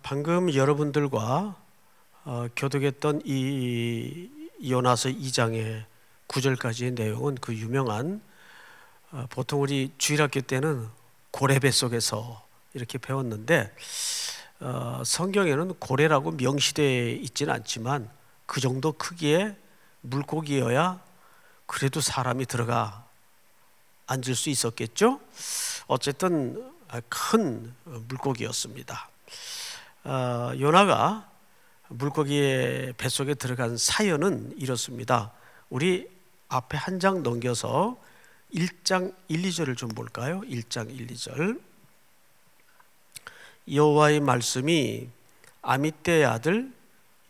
방금 여러분들과 교독했던 이 요나서 2장의 9절까지의 내용은 그 유명한 보통 우리 주일학교 때는 고래 뱃속에서 이렇게 배웠는데 성경에는 고래라고 명시되어 있지는 않지만 그 정도 크기의 물고기여야 그래도 사람이 들어가 앉을 수 있었겠죠. 어쨌든 큰 물고기였습니다. 요나가 물고기의 뱃속에 들어간 사연은 이렇습니다. 우리 앞에 한 장 넘겨서 1장 1, 2절을 좀 볼까요? 1장 1, 2절. 여호와의 말씀이 아미떼의 아들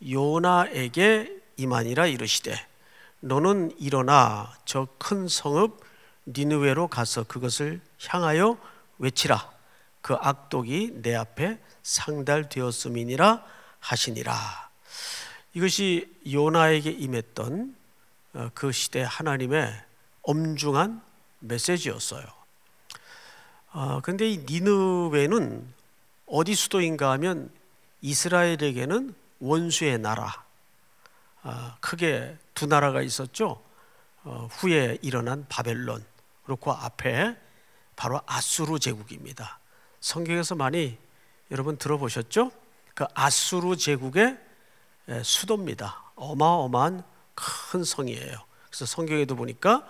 요나에게 임하니라 이르시되 너는 일어나 저 큰 성읍 니느웨로 가서 그것을 향하여 외치라. 그 악독이 내 앞에 상달되었음이니라 하시니라. 이것이 요나에게 임했던 그 시대 하나님의 엄중한 메시지였어요. 그런데 이 니느웨는 어디 수도인가 하면 이스라엘에게는 원수의 나라, 크게 두 나라가 있었죠. 후에 일어난 바벨론, 그리고 앞에 바로 아수르 제국입니다. 성경에서 많이 여러분 들어보셨죠? 그 아수르 제국의 수도입니다. 어마어마한 큰 성이에요. 그래서 성경에도 보니까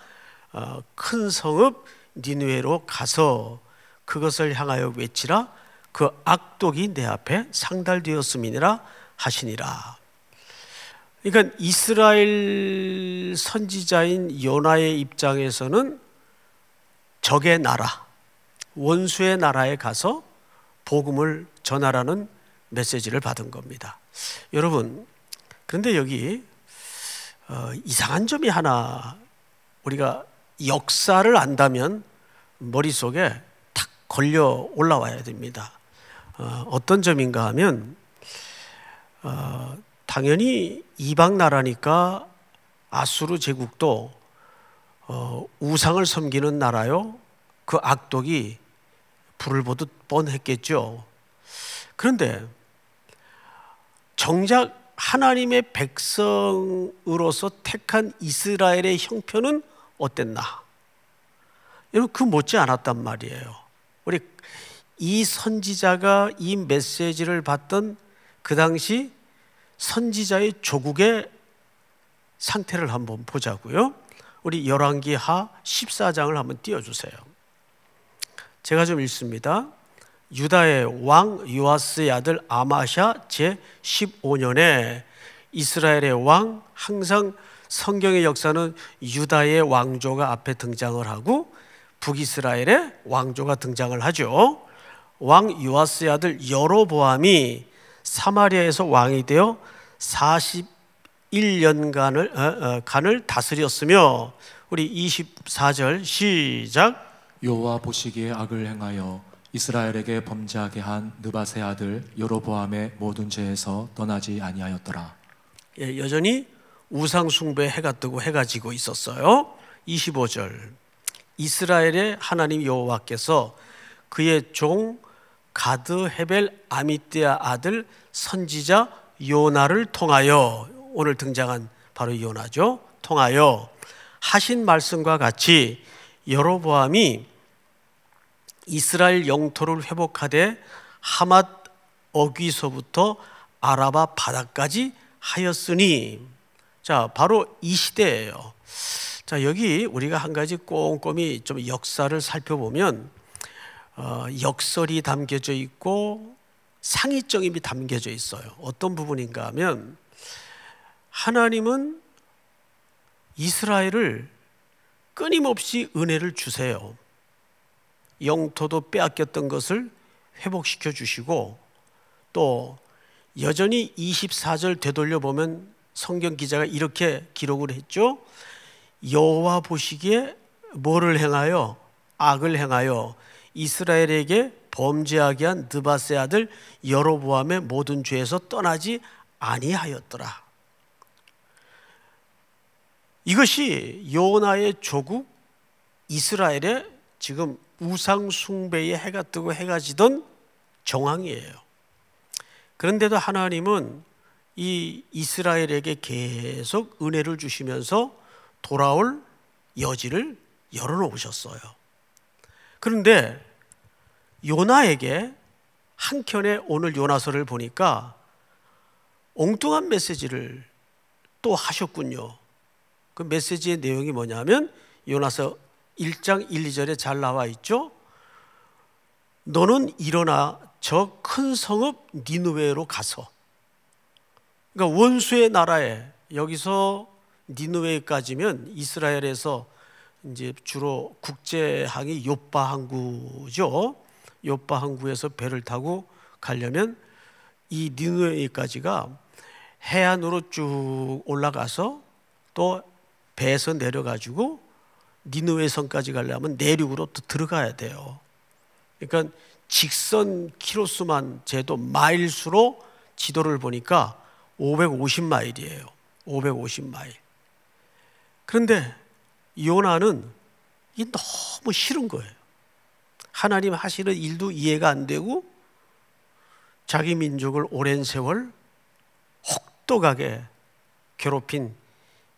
큰 성읍 니느웨로 가서 그것을 향하여 외치라. 그 악독이 내 앞에 상달되었음이니라 하시니라. 그러니까 이스라엘 선지자인 요나의 입장에서는 적의 나라, 원수의 나라에 가서 복음을 전하라는 메시지를 받은 겁니다. 여러분, 그런데 여기 이상한 점이 하나, 우리가 역사를 안다면 머릿속에 탁 걸려 올라와야 됩니다. 어떤 점인가 하면 당연히 이방 나라니까 아수르 제국도 우상을 섬기는 나라요. 그 악독이 불을 보듯 뻔했겠죠. 그런데 정작 하나님의 백성으로서 택한 이스라엘의 형편은 어땠나? 여러분, 그 못지 않았단 말이에요. 우리 이 선지자가 이 메시지를 받던 그 당시 선지자의 조국의 상태를 한번 보자고요. 우리 열왕기하 14장을 한번 띄워주세요. 제가 좀 읽습니다. 유다의 왕 요아스의 아들 아마샤 제15년에 이스라엘의 왕, 항상 성경의 역사는 유다의 왕조가 앞에 등장을 하고 북이스라엘의 왕조가 등장을 하죠. 왕 요아스의 아들 여로보암이 사마리아에서 왕이 되어 41년간을 다스렸으며, 우리 24절 시작. 여호와 보시기에 악을 행하여 이스라엘에게 범죄하게 한 느밧의 아들 여로보암의 모든 죄에서 떠나지 아니하였더라. 여전히 우상 숭배에 해가 뜨고 해가 지고 있었어요. 25절. 이스라엘의 하나님 여호와께서 그의 종 가드 헤벨 아미떼아 아들 선지자 요나를 통하여, 오늘 등장한 바로 요나죠, 통하여 하신 말씀과 같이 여로보암이 이스라엘 영토를 회복하되 하맛 어귀서부터 아라바 바다까지 하였으니. 자, 바로 이 시대예요. 자, 여기 우리가 한 가지 꼼꼼히 좀 역사를 살펴보면 역설이 담겨져 있고 상위적임이 담겨져 있어요. 어떤 부분인가 하면 하나님은 이스라엘을 끊임없이 은혜를 주세요. 영토도 빼앗겼던 것을 회복시켜 주시고, 또 여전히 24절 되돌려 보면 성경 기자가 이렇게 기록을 했죠. 여호와 보시기에 뭐를 행하여? 악을 행하여 이스라엘에게 범죄하게 한 느밧의 아들 여로보암의 모든 죄에서 떠나지 아니하였더라. 이것이 요나의 조국 이스라엘의 지금 우상 숭배에 해가 뜨고 해가 지던 정황이에요. 그런데도 하나님은 이 이스라엘에게 계속 은혜를 주시면서 돌아올 여지를 열어놓으셨어요. 그런데 요나에게 한켠에 오늘 요나서를 보니까 엉뚱한 메시지를 또 하셨군요. 그 메시지의 내용이 뭐냐면 요나서 1장 1, 2절에 잘 나와 있죠. 너는 일어나 저 큰 성읍 니느웨로 가서, 그러니까 원수의 나라에, 여기서 니느웨까지면 이스라엘에서 이제 주로 국제항이 요빠 항구죠. 요빠 항구에서 배를 타고 가려면 이 니느웨까지가 해안으로 쭉 올라가서 또 배에서 내려가지고 니느웨 성까지 가려면 내륙으로 또 들어가야 돼요. 그러니까 직선 키로수만 재도 마일수로 지도를 보니까 550마일이에요. 550마일. 그런데 요나는 이게 너무 싫은 거예요. 하나님 하시는 일도 이해가 안 되고 자기 민족을 오랜 세월 혹독하게 괴롭힌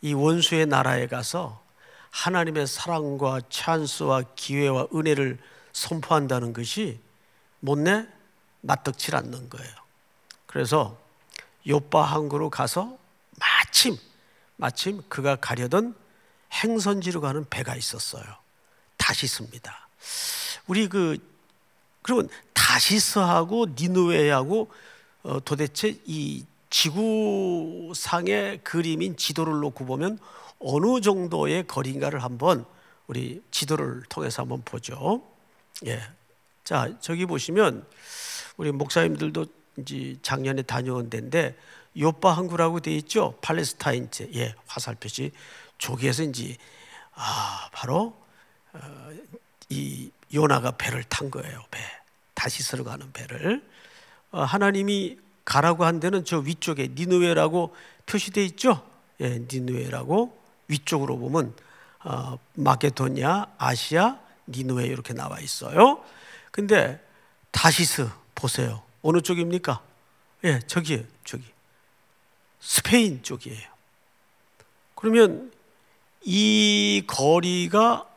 이 원수의 나라에 가서 하나님의 사랑과 찬스와 기회와 은혜를 선포한다는 것이 못내 납득치 않는 거예요. 그래서 요빠 항구로 가서 마침 그가 가려던 행선지로 가는 배가 있었어요. 다시스입니다. 우리 그러면 다시스하고 니느웨하고 도대체 이 지구상의 그림인 지도를 놓고 보면 어느 정도의 거리인가를 한번 우리 지도를 통해서 한번 보죠. 예. 자, 저기 보시면 우리 목사님들도 이제 작년에 다녀온 데인데 요빠 항구라고 돼 있죠. 팔레스타인제, 예, 화살표시. 저기에서 이제 바로 이 요나가 배를 탄 거예요. 배, 다시스로 가는 배를. 하나님이 가라고 한 데는 저 위쪽에 니느웨라고 표시돼 있죠. 예, 니느웨라고 위쪽으로 보면 마게도냐, 아시아, 니느웨 이렇게 나와 있어요. 근데 다시스 보세요. 어느 쪽입니까? 예, 저기 스페인 쪽이에요. 그러면 이 거리가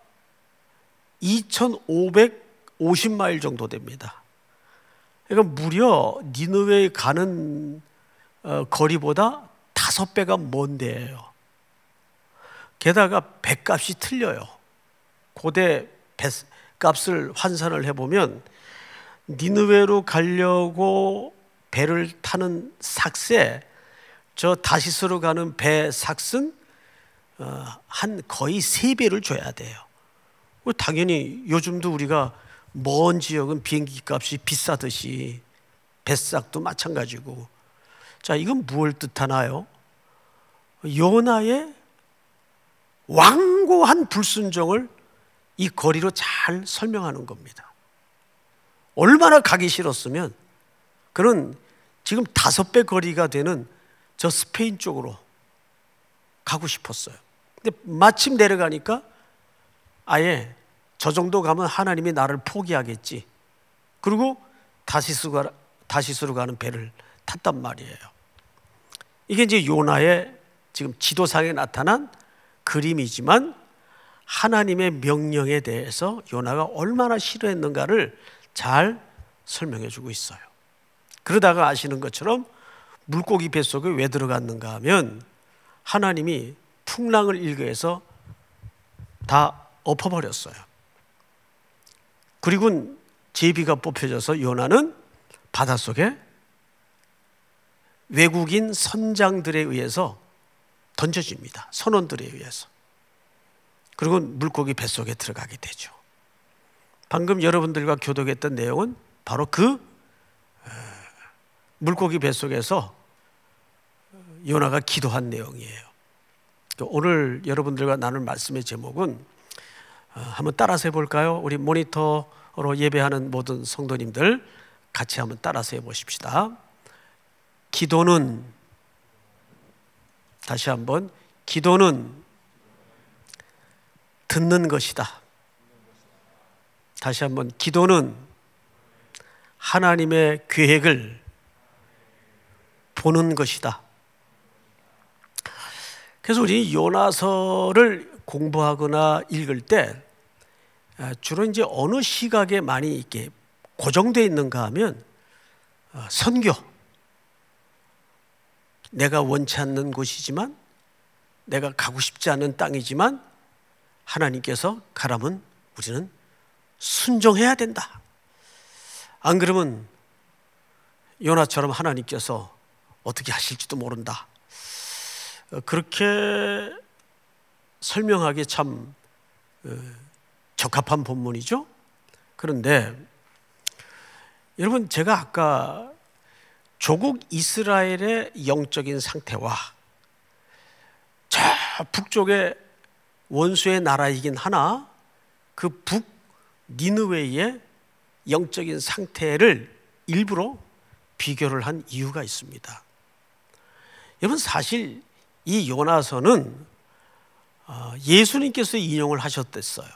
2550마일 정도 됩니다. 그러니까 무려 니느웨에 가는 거리보다 5배가 먼 데예요. 게다가 배값이 틀려요. 고대 배값을 환산을 해보면 니느웨로 가려고 배를 타는 삭세, 저 다시스로 가는 배 삭은 한 거의 3배를 줘야 돼요. 당연히 요즘도 우리가 먼 지역은 비행기 값이 비싸듯이 뱃삭도 마찬가지고. 자, 이건 무엇을 뜻하나요? 요나의 완고한 불순종을 이 거리로 잘 설명하는 겁니다. 얼마나 가기 싫었으면 그는 지금 5배 거리가 되는 저 스페인 쪽으로 가고 싶었어요. 근데 마침 내려가니까 아예 저 정도 가면 하나님이 나를 포기하겠지. 그리고 다시스로 가는 배를 탔단 말이에요. 이게 이제 요나의 지금 지도상에 나타난 그림이지만 하나님의 명령에 대해서 요나가 얼마나 싫어했는가를 잘 설명해 주고 있어요. 그러다가 아시는 것처럼 물고기 뱃속에 왜 들어갔는가 하면 하나님이 풍랑을 일궈해서 다 엎어버렸어요. 그리고 제비가 뽑혀져서 요나는 바닷속에 외국인 선장들에 의해서 던져집니다. 선원들에 의해서. 그리고 물고기 뱃속에 들어가게 되죠. 방금 여러분들과 교독했던 내용은 바로 그 물고기 뱃속에서 요나가 기도한 내용이에요. 오늘 여러분들과 나눌 말씀의 제목은 한번 따라서 해볼까요? 우리 모니터로 예배하는 모든 성도님들 같이 한번 따라서 해보십시다. 기도는, 다시 한번, 기도는 듣는 것이다. 다시 한번, 기도는 하나님의 계획을 보는 것이다. 그래서 우리 요나서를 공부하거나 읽을 때 주로 이제 어느 시각에 많이 이렇게 고정되어 있는가 하면 선교, 내가 원치 않는 곳이지만, 내가 가고 싶지 않은 땅이지만 하나님께서 가라면 우리는 순종해야 된다. 안 그러면 요나처럼 하나님께서 어떻게 하실지도 모른다. 그렇게 설명하기 참 적합한 본문이죠. 그런데 여러분, 제가 아까 조국 이스라엘의 영적인 상태와 저 북쪽의 원수의 나라이긴 하나 그 북 니느웨의 영적인 상태를 일부러 비교를 한 이유가 있습니다. 여러분, 사실 이 요나서는 예수님께서 인용을 하셨댔어요.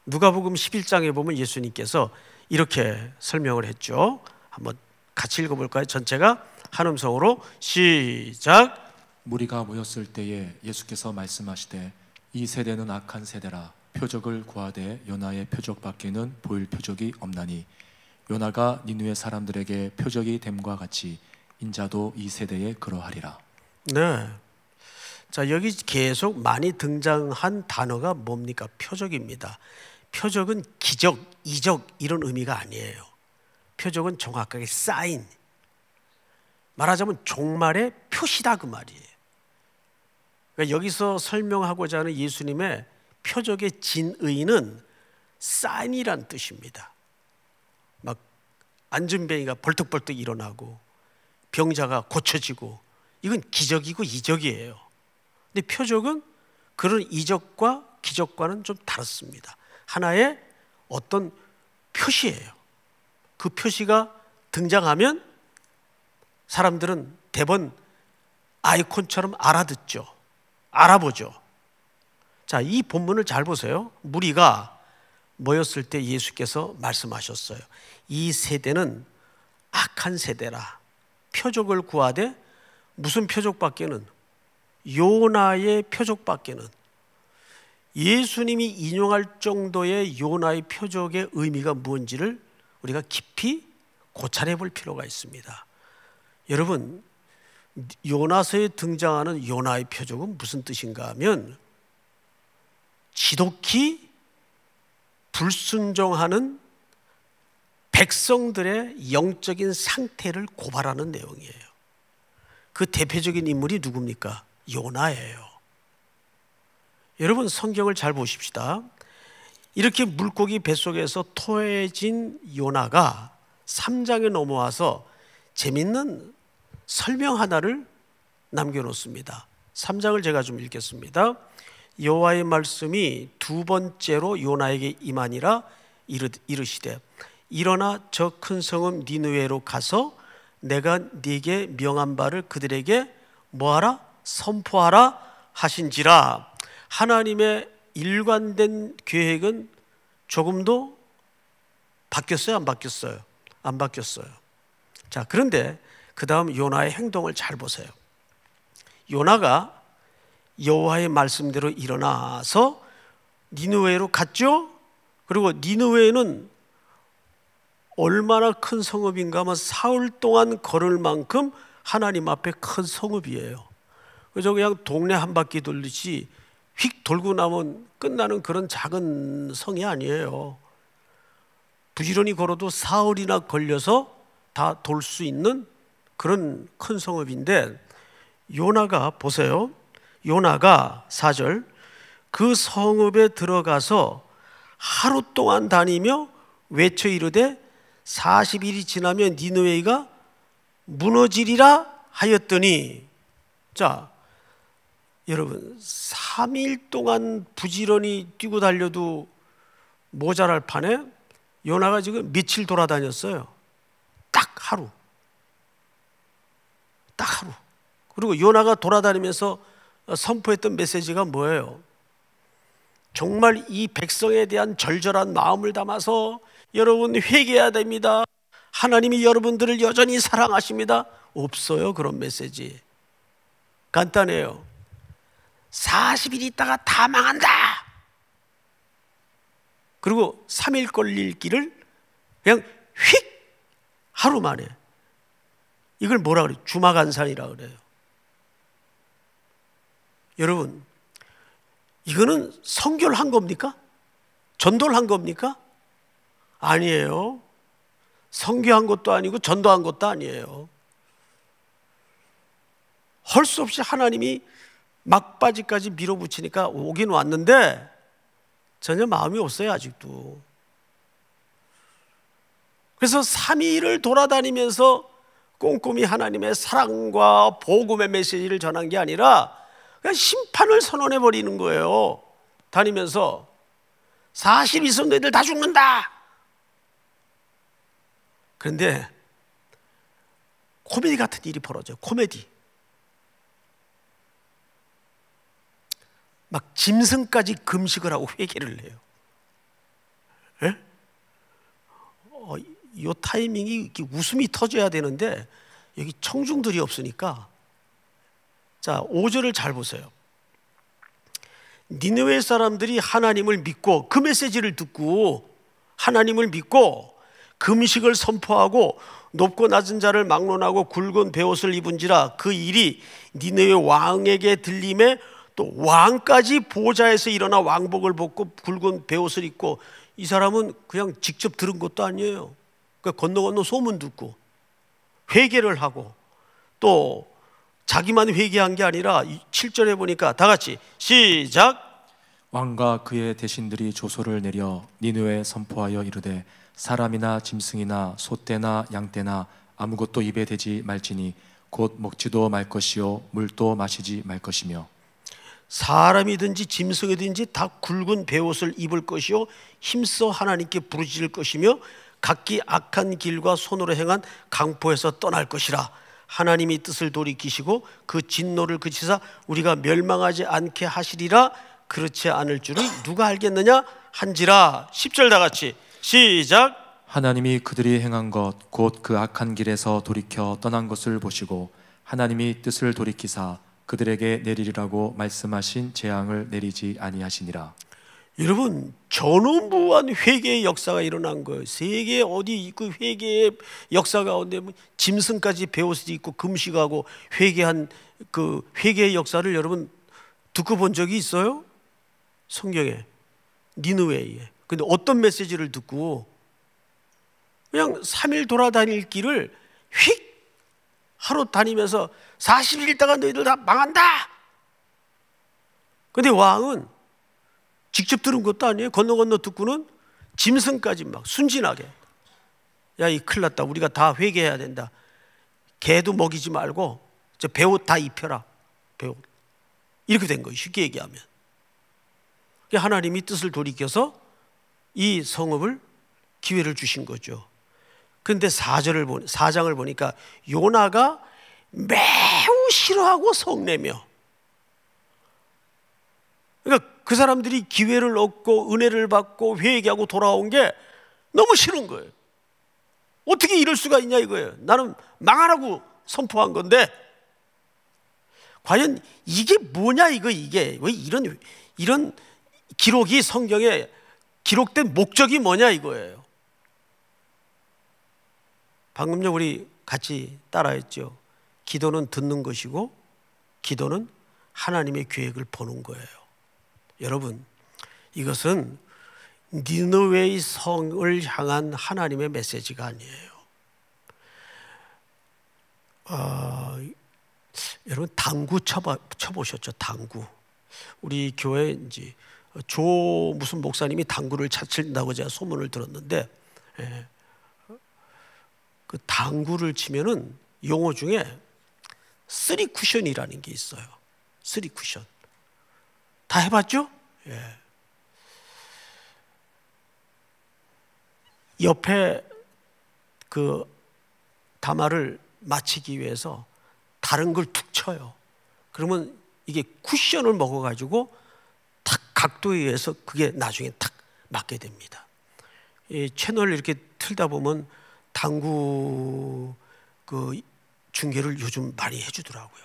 누가복음 11장에 보면 예수님께서 이렇게 설명을 했죠. 한번 같이 읽어볼까요? 전체가 한 음성으로 시작. 무리가 모였을 때에 예수께서 말씀하시되 이 세대는 악한 세대라. 표적을 구하되 요나의 표적밖에는 보일 표적이 없나니 요나가 니느웨 사람들에게 표적이 됨과 같이 인자도 이 세대에 그러하리라. 네. 자, 여기 계속 많이 등장한 단어가 뭡니까? 표적입니다. 표적은 기적, 이적 이런 의미가 아니에요. 표적은 정확하게 사인, 말하자면 종말의 표시다 그 말이에요. 그러니까 여기서 설명하고자 하는 예수님의 표적의 진의는 사인이란 뜻입니다. 막 안전뱅이가 벌떡벌떡 일어나고 병자가 고쳐지고 이건 기적이고 이적이에요. 근데 표적은 그런 이적과 기적과는 좀 다릅니다. 하나의 어떤 표시예요. 그 표시가 등장하면 사람들은 대번 아이콘처럼 알아듣죠. 알아보죠. 자, 이 본문을 잘 보세요. 무리가 모였을 때 예수께서 말씀하셨어요. 이 세대는 악한 세대라. 표적을 구하되 무슨 표적밖에는, 요나의 표적밖에는. 예수님이 인용할 정도의 요나의 표적의 의미가 뭔지를 우리가 깊이 고찰해 볼 필요가 있습니다. 여러분, 요나서에 등장하는 요나의 표적은 무슨 뜻인가 하면 지독히 불순종하는 백성들의 영적인 상태를 고발하는 내용이에요. 그 대표적인 인물이 누굽니까? 요나예요. 여러분, 성경을 잘 보십시다. 이렇게 물고기 뱃속에서 토해진 요나가 3장에 넘어와서 재밌는 설명 하나를 남겨놓습니다. 3장을 제가 좀 읽겠습니다. 여호와의 말씀이 두 번째로 요나에게 임하니라. 이르시되 일어나 저 큰 성읍 니느웨로 가서 내가 네게 명한 바를 그들에게 뭐하라? 선포하라 하신지라. 하나님의 일관된 계획은 조금도 바뀌었어요? 안 바뀌었어요? 안 바뀌었어요. 자, 그런데 그 다음 요나의 행동을 잘 보세요. 요나가 여호와의 말씀대로 일어나서 니느웨로 갔죠. 그리고 니느웨는 얼마나 큰 성읍인가 하면 사흘 동안 걸을 만큼 하나님 앞에 큰 성읍이에요. 그래서 그냥 동네 한 바퀴 돌듯이 휙 돌고 나면 끝나는 그런 작은 성이 아니에요. 부지런히 걸어도 사흘이나 걸려서 다 돌 수 있는 그런 큰 성읍인데, 요나가 보세요. 요나가 4절 그 성읍에 들어가서 하루 동안 다니며 외쳐 이르되 40일이 지나면 니느웨가 무너지리라 하였더니, 자, 여러분 3일 동안 부지런히 뛰고 달려도 모자랄 판에 요나가 지금 며칠 돌아다녔어요. 딱 하루. 딱 하루. 그리고 요나가 돌아다니면서 선포했던 메시지가 뭐예요? 정말 이 백성에 대한 절절한 마음을 담아서 여러분 회개해야 됩니다. 하나님이 여러분들을 여전히 사랑하십니다. 없어요. 그런 메시지. 간단해요. 40일 있다가 다 망한다. 그리고 3일 걸릴 길을 그냥 휙 하루 만에. 이걸 뭐라 그래요? 주마간산이라 그래요. 여러분, 이거는 선교를 한 겁니까? 전도를 한 겁니까? 아니에요. 선교한 것도 아니고 전도한 것도 아니에요. 할 수 없이 하나님이 막바지까지 밀어붙이니까 오긴 왔는데 전혀 마음이 없어요, 아직도. 그래서 3일을 돌아다니면서 꼼꼼히 하나님의 사랑과 복음의 메시지를 전한 게 아니라 그냥 심판을 선언해 버리는 거예요. 다니면서 40 있으면 너희들 다 죽는다. 그런데 코미디 같은 일이 벌어져요. 코미디. 막 짐승까지 금식을 하고 회개를 해요. 예? 이 타이밍이 이렇게 웃음이 터져야 되는데 여기 청중들이 없으니까. 자, 5절을 잘 보세요. 니느웨 사람들이 하나님을 믿고 그 메시지를 듣고 하나님을 믿고 금식을 선포하고 높고 낮은 자를 막론하고 굵은 베옷을 입은지라 그 일이 니느웨 왕에게 들림에 또 왕까지 보좌에서 일어나 왕복을 벗고 굵은 베옷을 입고. 이 사람은 그냥 직접 들은 것도 아니에요. 그러니까 건너 소문 듣고 회개를 하고 또 자기만 회개한 게 아니라 7절에 보니까 다 같이 시작. 왕과 그의 대신들이 조소를 내려 니느웨에 선포하여 이르되 사람이나 짐승이나 소떼나 양떼나 아무것도 입에 대지 말지니 곧 먹지도 말 것이요 물도 마시지 말 것이며 사람이든지 짐승이든지 다 굵은 베옷을 입을 것이요 힘써 하나님께 부르짖을 것이며 각기 악한 길과 손으로 행한 강포에서 떠날 것이라. 하나님이 뜻을 돌이키시고 그 진노를 그치사 우리가 멸망하지 않게 하시리라. 그렇지 않을 줄을 누가 알겠느냐 한지라. 10절 다 같이 시작. 하나님이 그들이 행한 것 곧 그 악한 길에서 돌이켜 떠난 것을 보시고 하나님이 뜻을 돌이키사 그들에게 내리리라고 말씀하신 재앙을 내리지 아니하시니라. 여러분, 전원무한 회개의 역사가 일어난 거예요. 세계 어디 그 회개의 역사 가운데 짐승까지 베옷을 입고 금식하고 회개한 그 회개의 역사를 여러분 듣고 본 적이 있어요? 성경에 니느웨에. 근데 어떤 메시지를 듣고 그냥 3일 돌아다닐 길을 휙 하루 다니면서 40일 있다가 너희들 다 망한다. 근데 왕은 직접 들은 것도 아니에요. 건너 듣고는 짐승까지 막 순진하게, 야, 이 큰일 났다, 우리가 다 회개해야 된다, 개도 먹이지 말고 저 베옷 다 입혀라, 베옷. 이렇게 된 거예요, 쉽게 얘기하면. 하나님이 뜻을 돌이켜서 이 성읍을 기회를 주신 거죠. 그런데 4장을 보니까 요나가 매우 싫어하고 성내며, 그러니까 그 사람들이 기회를 얻고 은혜를 받고 회개하고 돌아온 게 너무 싫은 거예요. 어떻게 이럴 수가 있냐 이거예요. 나는 망하라고 선포한 건데 과연 이게 뭐냐 이게 왜 이런 기록이 성경에 기록된 목적이 뭐냐 이거예요. 방금 전 우리 같이 따라했죠. 기도는 듣는 것이고 기도는 하나님의 계획을 보는 거예요. 여러분, 이것은 니느웨의 성을 향한 하나님의 메시지가 아니에요. 여러분 당구 쳐보셨죠? 당구. 우리 교회 이제 무슨 목사님이 당구를 잘 친다고 제가 소문을 들었는데, 그 당구를 치면은 용어 중에 쓰리 쿠션이라는 게 있어요. 쓰리 쿠션. 다 해봤죠? 예. 옆에 그 다마를 맞히기 위해서 다른 걸 툭 쳐요. 그러면 이게 쿠션을 먹어가지고 탁 각도에 의해서 그게 나중에 탁 맞게 됩니다. 이 채널을 이렇게 틀다 보면 당구 그 중계를 요즘 많이 해주더라고요.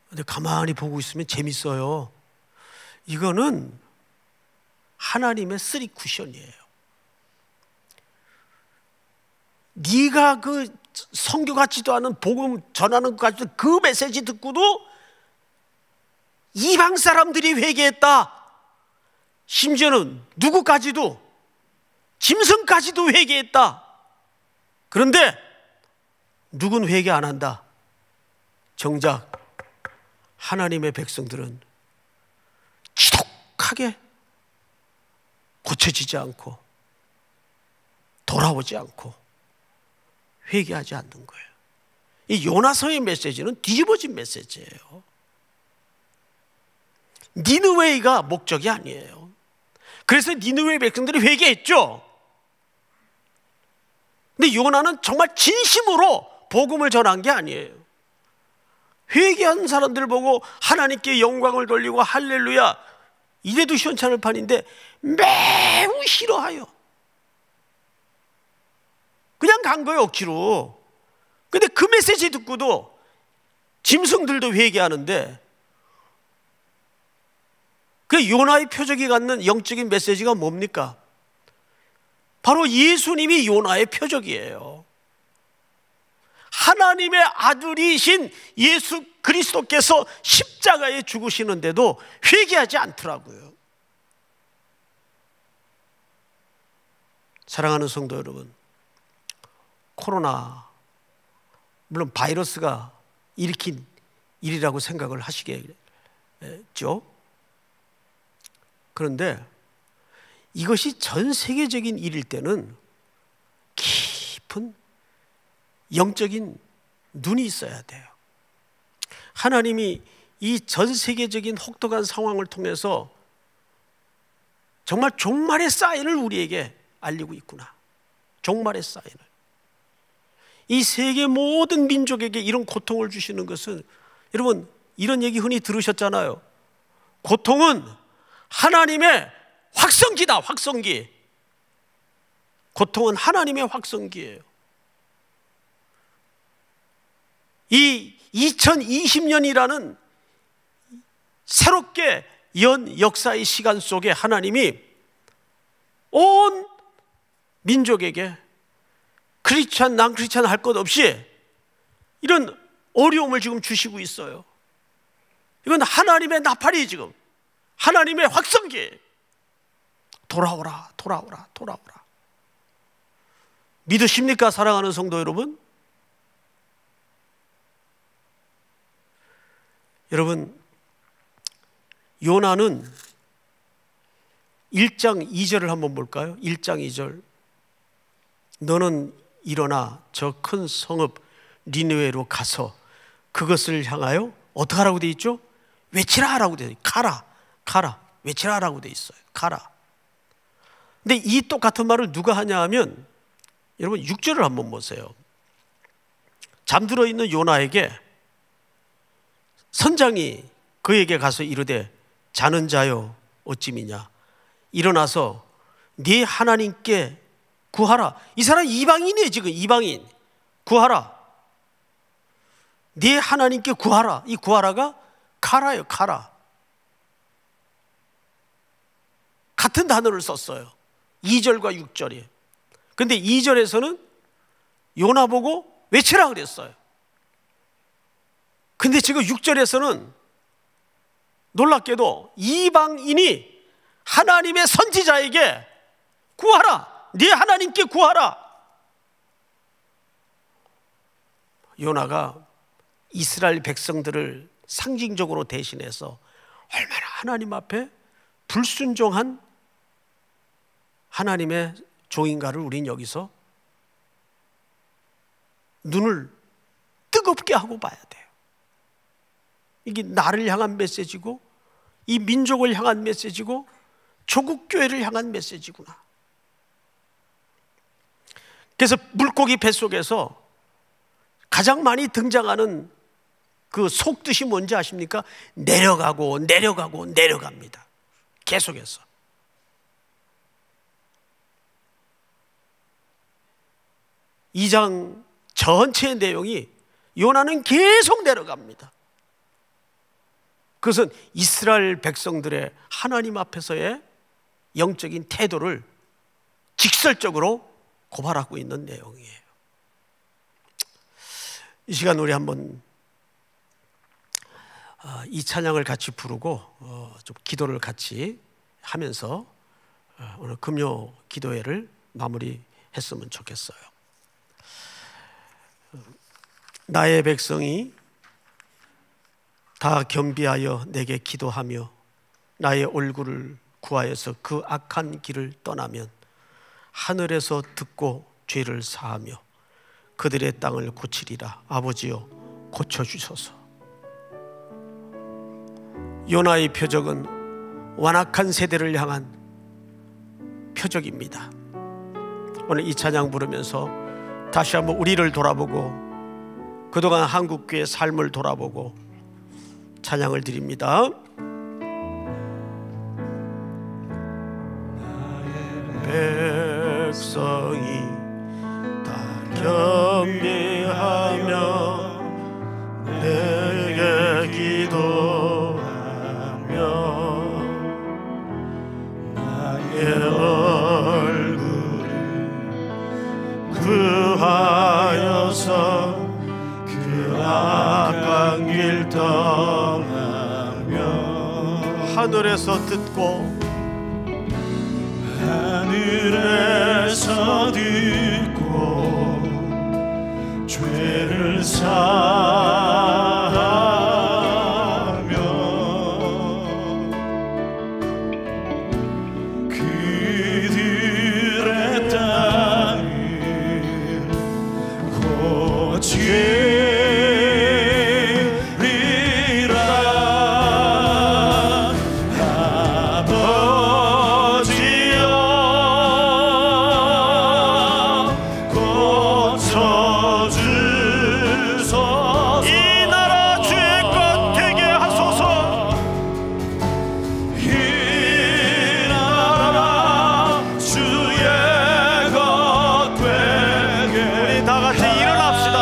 근데 가만히 보고 있으면 재밌어요. 이거는 하나님의 쓰리 쿠션이에요. 네가 그 성교 같지도 않은 복음 전하는 것 같지도 그 메시지 듣고도 이방 사람들이 회개했다. 심지어는 누구까지도, 짐승까지도 회개했다. 그런데 누군 회개 안 한다. 정작 하나님의 백성들은 지독하게 고쳐지지 않고 돌아오지 않고 회개하지 않는 거예요. 이 요나서의 메시지는 뒤집어진 메시지예요. 니느웨이가 목적이 아니에요. 그래서 니느웨이 백성들이 회개했죠. 근데 요나는 정말 진심으로 복음을 전한 게 아니에요. 회개한 사람들 보고 하나님께 영광을 돌리고 할렐루야 이래도 시원찮을 판인데 매우 싫어해요. 그냥 간 거예요, 억지로. 근데 그 메시지 듣고도 짐승들도 회개하는데, 그 요나의 표적이 갖는 영적인 메시지가 뭡니까? 바로 예수님이 요나의 표적이에요. 하나님의 아들이신 예수 그리스도께서 십자가에 죽으시는데도 회개하지 않더라고요. 사랑하는 성도 여러분, 코로나, 물론 바이러스가 일으킨 일이라고 생각을 하시겠죠. 그런데 이것이 전 세계적인 일일 때는 깊은 영적인 눈이 있어야 돼요. 하나님이 이 전 세계적인 혹독한 상황을 통해서 정말 종말의 사인을 우리에게 알리고 있구나. 종말의 사인을. 이 세계 모든 민족에게 이런 고통을 주시는 것은, 여러분 이런 얘기 흔히 들으셨잖아요. 고통은 하나님의 확성기다. 확성기. 고통은 하나님의 확성기예요. 이 2020년이라는 새롭게 연 역사의 시간 속에 하나님이 온 민족에게 크리스찬, 난 크리스찬 할 것 없이 이런 어려움을 지금 주시고 있어요. 이건 하나님의 나팔이, 지금 하나님의 확성기. 돌아오라, 돌아오라, 돌아오라. 믿으십니까, 사랑하는 성도 여러분? 여러분, 요나는 1장 2절을 한번 볼까요? 1장 2절. 너는 일어나 저 큰 성읍 니느웨로 가서 그것을 향하여 어떻게 하라고 돼 있죠? 외치라 하라고 돼 있어요. 가라, 가라. 외치라 하라고 돼 있어요. 가라. 근데 이 똑같은 말을 누가 하냐 하면, 여러분 6절을 한번 보세요. 잠들어 있는 요나에게 선장이 그에게 가서 이르되 자는 자여 어찌미냐, 일어나서 네 하나님께 구하라. 이 사람 이방인이에요. 지금 이방인. 구하라. 네 하나님께 구하라. 이 구하라가 가라요. 가라. 같은 단어를 썼어요. 2절과 6절이. 근데 2절에서는 요나 보고 외치라 그랬어요. 근데 지금 6절에서는 놀랍게도 이방인이 하나님의 선지자에게 구하라. 네 하나님께 구하라. 요나가 이스라엘 백성들을 상징적으로 대신해서 얼마나 하나님 앞에 불순종한 하나님의 종인가를 우린 여기서 눈을 뜨겁게 하고 봐야 돼요. 이게 나를 향한 메시지고, 이 민족을 향한 메시지고, 조국 교회를 향한 메시지구나. 그래서 물고기 뱃속에서 가장 많이 등장하는 그 속뜻이 뭔지 아십니까? 내려가고 내려가고 내려갑니다. 계속해서. 2장 전체의 내용이 요나는 계속 내려갑니다. 그것은 이스라엘 백성들의 하나님 앞에서의 영적인 태도를 직설적으로 고발하고 있는 내용이에요. 이 시간 우리 한번 이 찬양을 같이 부르고 좀 기도를 같이 하면서 오늘 금요 기도회를 마무리했으면 좋겠어요. 나의 백성이 다 겸비하여 내게 기도하며 나의 얼굴을 구하여서 그 악한 길을 떠나면 하늘에서 듣고 죄를 사하며 그들의 땅을 고치리라. 아버지여 고쳐주소서. 요나의 표적은 완악한 세대를 향한 표적입니다. 오늘 이 찬양 부르면서 다시 한번 우리를 돌아보고 그동안 한국교회의 삶을 돌아보고 찬양을 드립니다. 나의 백성이 다 겸비하며 내게 기도하며 나의 얼굴을 구하여서 그 악한 길 떠나며 하늘에서 듣고 하늘에서 듣고 죄를 사하며 그들의 땅을 고치리라. 아버지여 고쳐주소서. 이 나라 주의 것 되게 하소서. 이 나라 주의 것 되게. 우리 다 같이 일어납시다.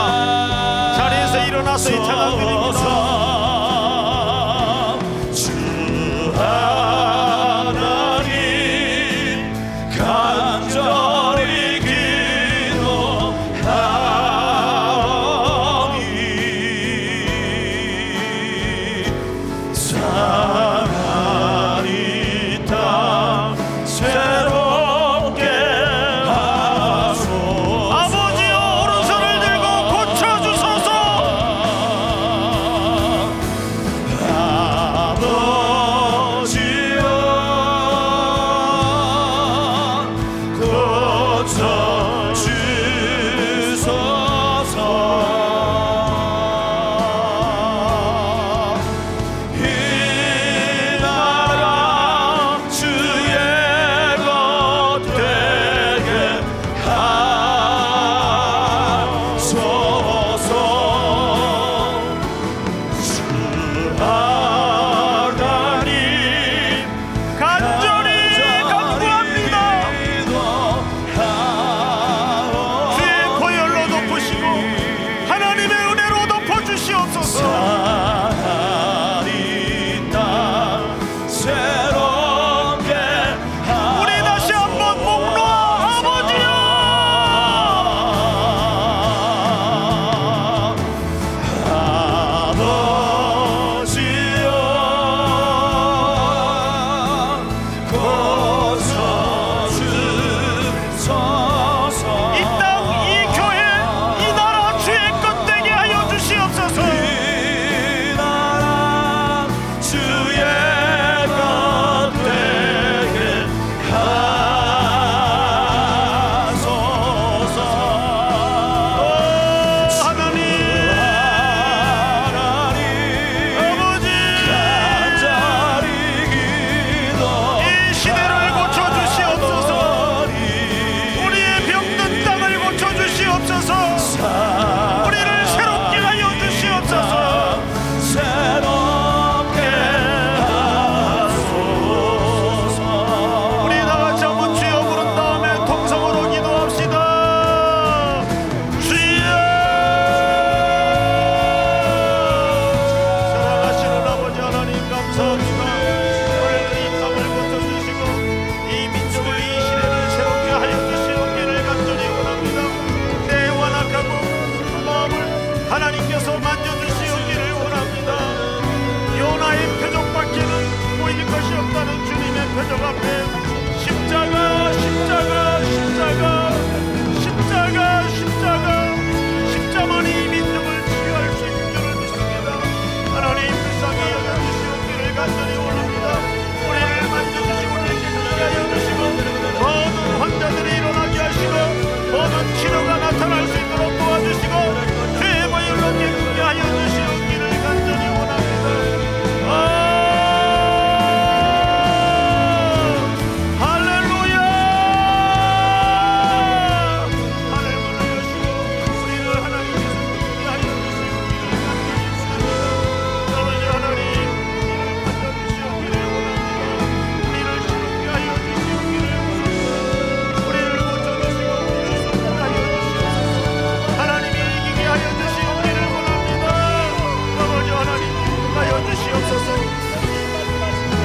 하나님께서 만져주시기를 원합니다. 요나의 표적 밖에는 보일 것이 없다는 주님의 표적 앞에 십자가, 십자가, 십자가, 십자가, 십자가, 십자만이 민족을 치유할 수 있는 줄을 믿습니다. 하나님 불쌍히 여겨주시기를 간절히 원합니다. 우리를 만져주시고 우리를 깨끗하게 하여 주시고 모든 환자들이 일어나게 하시고 모든 치료가 나타날 수 있도록 도와주시고 죄의 보혈로 깨끗하게 하여 주시기를 간절히 원합니다.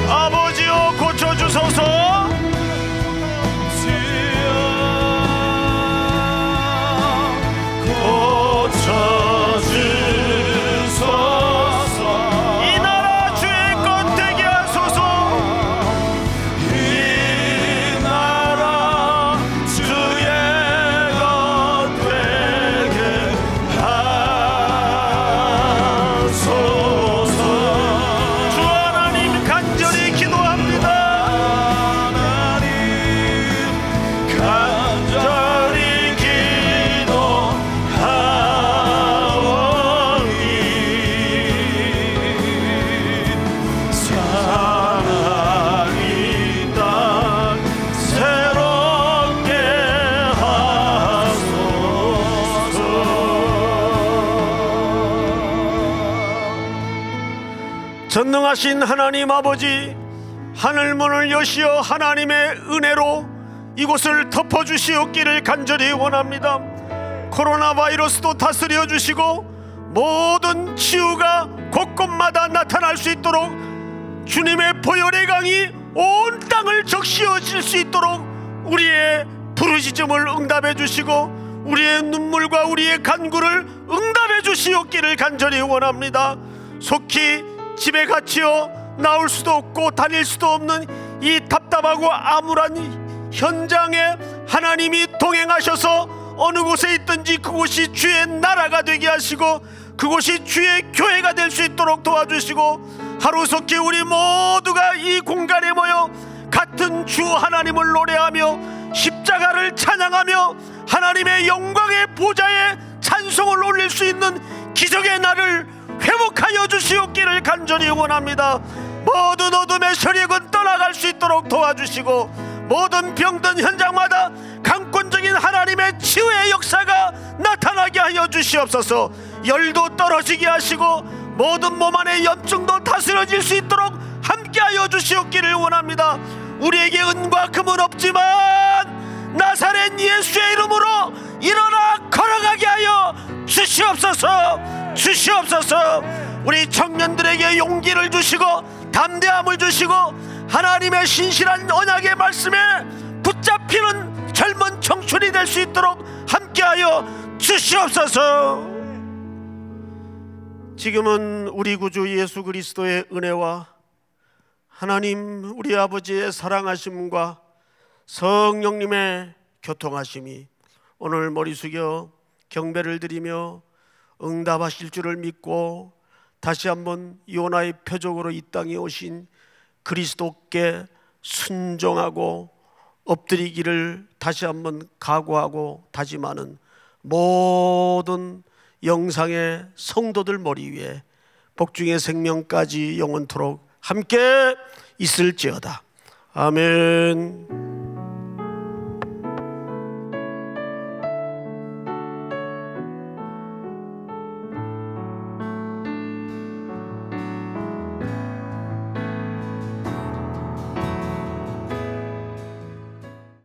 아버지여 고쳐주소서. 이 나라 주의 것 되게 하소서. 이 나라 주의 것 되게 하소서. 주 하나님 간절히 기도합니다. 하나님 간절히 기도하오니 사랑이 땅 새롭게 하소서. 전능하신 하나님 아버지, 하늘문을 여시어 하나님의 은혜로 이곳을 덮어주시옵기를 간절히 원합니다. 코로나 바이러스도 다스려 주시고 모든 치유가 곳곳마다 나타날 수 있도록 주님의 보혈의 강이 온 땅을 적시어질 수 있도록 우리의 부르짖음을 응답해 주시고 우리의 눈물과 우리의 간구를 응답해 주시옵기를 간절히 원합니다. 속히 집에 갇혀 나올 수도 없고 다닐 수도 없는 이 답답하고 암울한 현장에 하나님이 동행하셔서 어느 곳에 있든지 그곳이 주의 나라가 되게 하시고 그곳이 주의 교회가 될 수 있도록 도와주시고 하루속히 우리 모두가 이 공간에 모여 같은 주 하나님을 노래하며 십자가를 찬양하며 하나님의 영광의 보좌에 찬송을 올릴 수 있는 기적의 날을 회복하여 주시옵기를 간절히 원합니다. 모든 어둠의 세력은 떠나갈 수 있도록 도와주시고 모든 병든 현장마다 강권적인 하나님의 치유의 역사가 나타나게 하여 주시옵소서. 열도 떨어지게 하시고 모든 몸 안의 염증도 다스려질 수 있도록 함께하여 주시옵기를 원합니다. 우리에게 은과 금은 없지만 나사렛 예수의 이름으로 일어나 걸어가게 하여 주시옵소서. 주시옵소서. 우리 청년들에게 용기를 주시고 담대함을 주시고 하나님의 신실한 언약의 말씀에 붙잡히는 젊은 청춘이 될 수 있도록 함께하여 주시옵소서. 지금은 우리 구주 예수 그리스도의 은혜와 하나님 우리 아버지의 사랑하심과 성령님의 교통하심이 오늘 머리 숙여 경배를 드리며 응답하실 줄을 믿고 다시 한번 요나의 표적으로 이 땅에 오신 그리스도께 순종하고 엎드리기를 다시 한번 각오하고 다짐하는 모든 영상의 성도들 머리 위에 복중의 생명까지 영원토록 함께 있을지어다. 아멘.